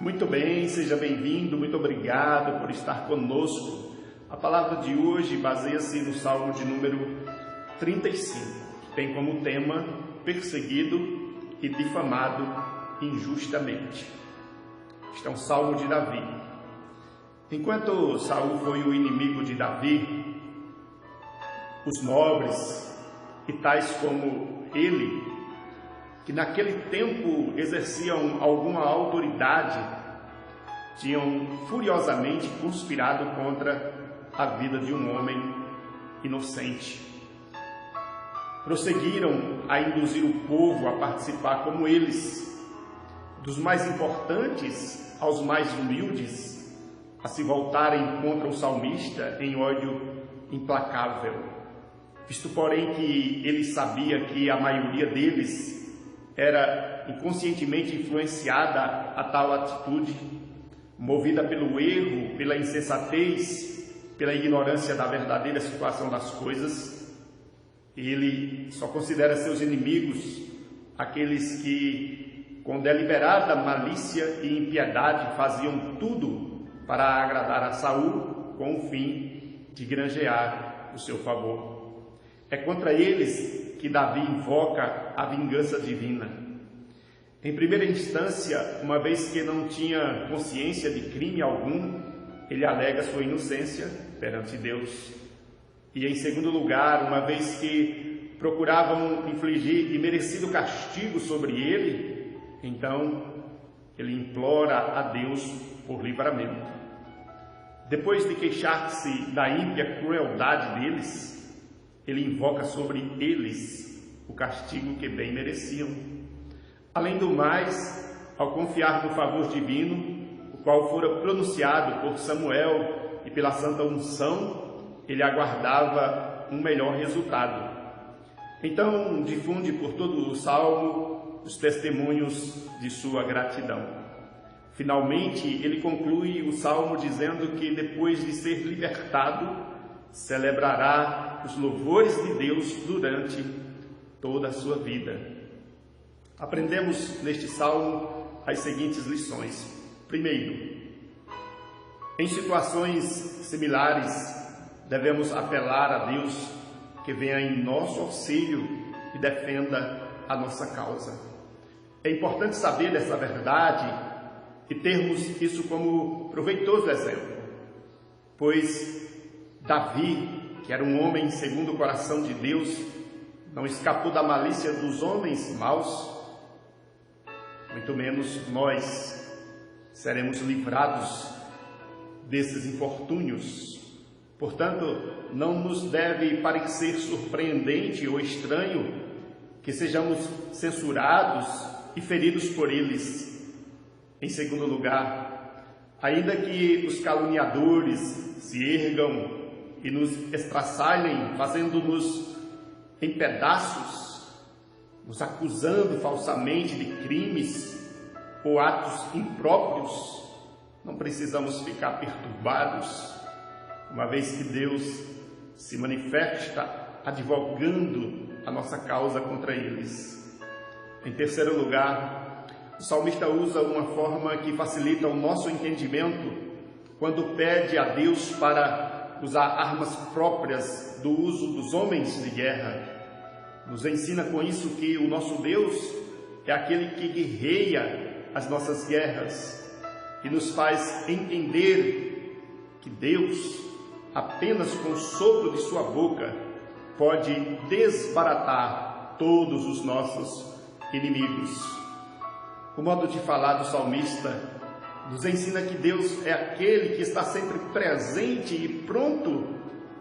Muito bem, seja bem-vindo, muito obrigado por estar conosco. A palavra de hoje baseia-se no Salmo de número 35, que tem como tema perseguido e difamado injustamente. Este é um salmo de Davi. Enquanto Saul foi o inimigo de Davi, os nobres e tais como ele, que naquele tempo exerciam alguma autoridade, tinham furiosamente conspirado contra a vida de um homem inocente. Prosseguiram a induzir o povo a participar como eles, dos mais importantes aos mais humildes, a se voltarem contra o salmista em ódio implacável. Visto, porém, que ele sabia que a maioria deles era inconscientemente influenciada a tal atitude, movida pelo erro, pela insensatez, pela ignorância da verdadeira situação das coisas, ele só considera seus inimigos aqueles que, com deliberada malícia e impiedade, faziam tudo para agradar a Saul com o fim de granjear o seu favor. É contra eles que Davi invoca a vingança divina. Em primeira instância, uma vez que não tinha consciência de crime algum, ele alega sua inocência perante Deus. E em segundo lugar, uma vez que procuravam infligir imerecido castigo sobre ele, então ele implora a Deus por livramento. Depois de queixar-se da ímpia crueldade deles, ele invoca sobre eles o castigo que bem mereciam. Além do mais, ao confiar no favor divino, o qual fora pronunciado por Samuel e pela santa unção, ele aguardava um melhor resultado. Então, difunde por todo o salmo os testemunhos de sua gratidão. Finalmente, ele conclui o salmo dizendo que depois de ser libertado, celebrará os louvores de Deus durante toda a sua vida. Aprendemos neste salmo as seguintes lições. Primeiro, em situações similares, devemos apelar a Deus que venha em nosso auxílio e defenda a nossa causa. É importante saber dessa verdade e termos isso como proveitoso exemplo, pois Davi, que era um homem segundo o coração de Deus, não escapou da malícia dos homens maus, muito menos nós seremos livrados desses infortúnios. Portanto, não nos deve parecer surpreendente ou estranho que sejamos censurados e feridos por eles. Em segundo lugar, ainda que os caluniadores se ergam e nos estraçalhem, fazendo-nos em pedaços, nos acusando falsamente de crimes ou atos impróprios, não precisamos ficar perturbados, uma vez que Deus se manifesta advogando a nossa causa contra eles. Em terceiro lugar, o salmista usa uma forma que facilita o nosso entendimento quando pede a Deus para usar armas próprias do uso dos homens de guerra. Nos ensina com isso que o nosso Deus é aquele que guerreia as nossas guerras e nos faz entender que Deus, apenas com o sopro de sua boca, pode desbaratar todos os nossos inimigos. O modo de falar do salmista nos ensina que Deus é aquele que está sempre presente e pronto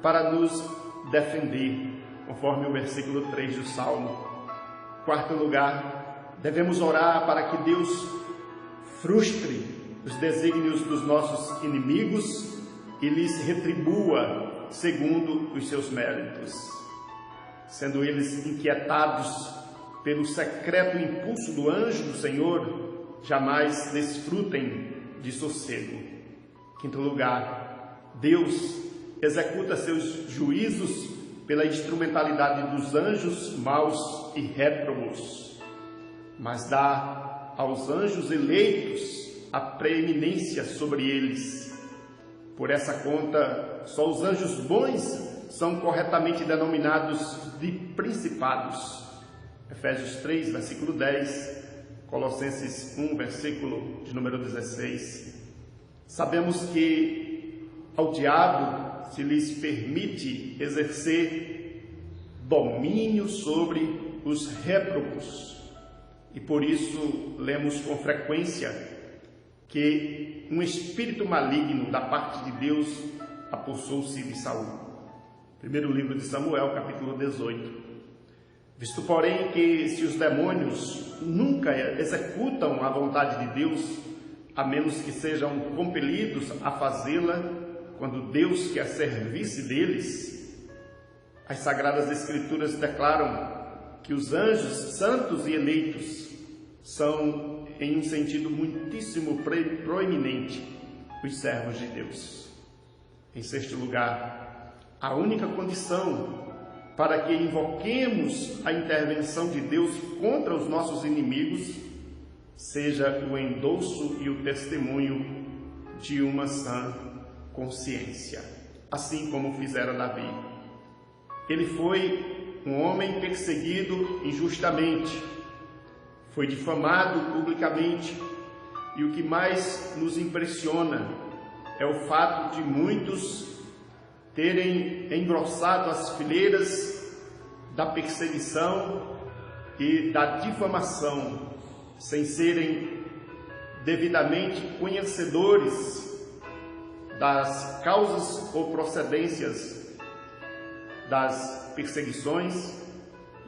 para nos defender, conforme o versículo 3 do Salmo. Quarto lugar, devemos orar para que Deus frustre os desígnios dos nossos inimigos e lhes retribua segundo os seus méritos, sendo eles inquietados pelo secreto impulso do anjo do Senhor, jamais desfrutem de sossego. Quinto lugar, Deus executa seus juízos pela instrumentalidade dos anjos maus e réprobos, mas dá aos anjos eleitos a preeminência sobre eles. Por essa conta, só os anjos bons são corretamente denominados de principados. Efésios 3, versículo 10, Colossenses 1, versículo de número 16. Sabemos que ao diabo se lhes permite exercer domínio sobre os réprobos, e por isso lemos com frequência que um espírito maligno da parte de Deus apossou-se de Saul. Primeiro livro de Samuel, capítulo 18. Visto, porém, que se os demônios nunca executam a vontade de Deus, a menos que sejam compelidos a fazê-la quando Deus quer servir-se deles, as Sagradas Escrituras declaram que os anjos santos e eleitos são, em um sentido muitíssimo proeminente, os servos de Deus. Em sexto lugar, a única condição para que invoquemos a intervenção de Deus contra os nossos inimigos seja o endosso e o testemunho de uma sã consciência, assim como fizera Davi. Ele foi um homem perseguido injustamente, foi difamado publicamente, e o que mais nos impressiona é o fato de muitos terem engrossado as fileiras da perseguição e da difamação, sem serem devidamente conhecedores das causas ou procedências das perseguições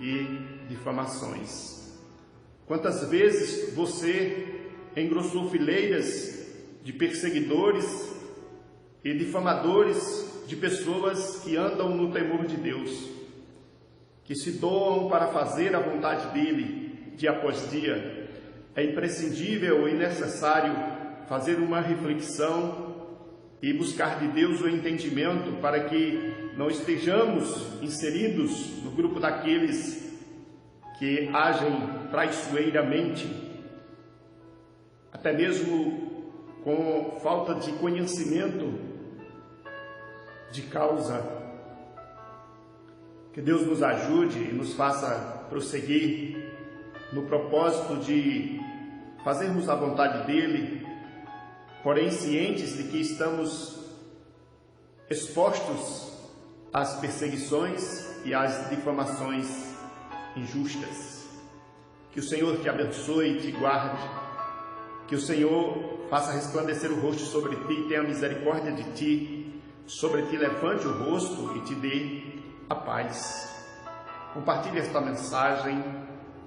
e difamações. Quantas vezes você engrossou fileiras de perseguidores e difamadores de pessoas que andam no temor de Deus, que se doam para fazer a vontade dele dia após dia? É imprescindível e necessário fazer uma reflexão e buscar de Deus o entendimento para que não estejamos inseridos no grupo daqueles que agem traiçoeiramente, até mesmo com falta de conhecimento de causa. Que Deus nos ajude e nos faça prosseguir no propósito de fazermos a vontade dele, porém cientes de que estamos expostos às perseguições e às difamações injustas. Que o Senhor te abençoe e te guarde, que o Senhor faça resplandecer o rosto sobre ti e tenha misericórdia de ti, sobre ti levante o rosto e te dê a paz. Compartilhe esta mensagem,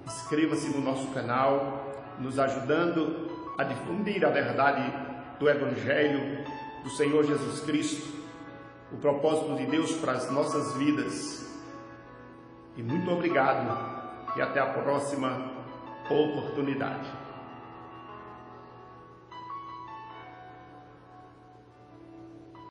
inscreva-se no nosso canal, nos ajudando a difundir a verdade do Evangelho do Senhor Jesus Cristo, o propósito de Deus para as nossas vidas. E muito obrigado, e até a próxima oportunidade.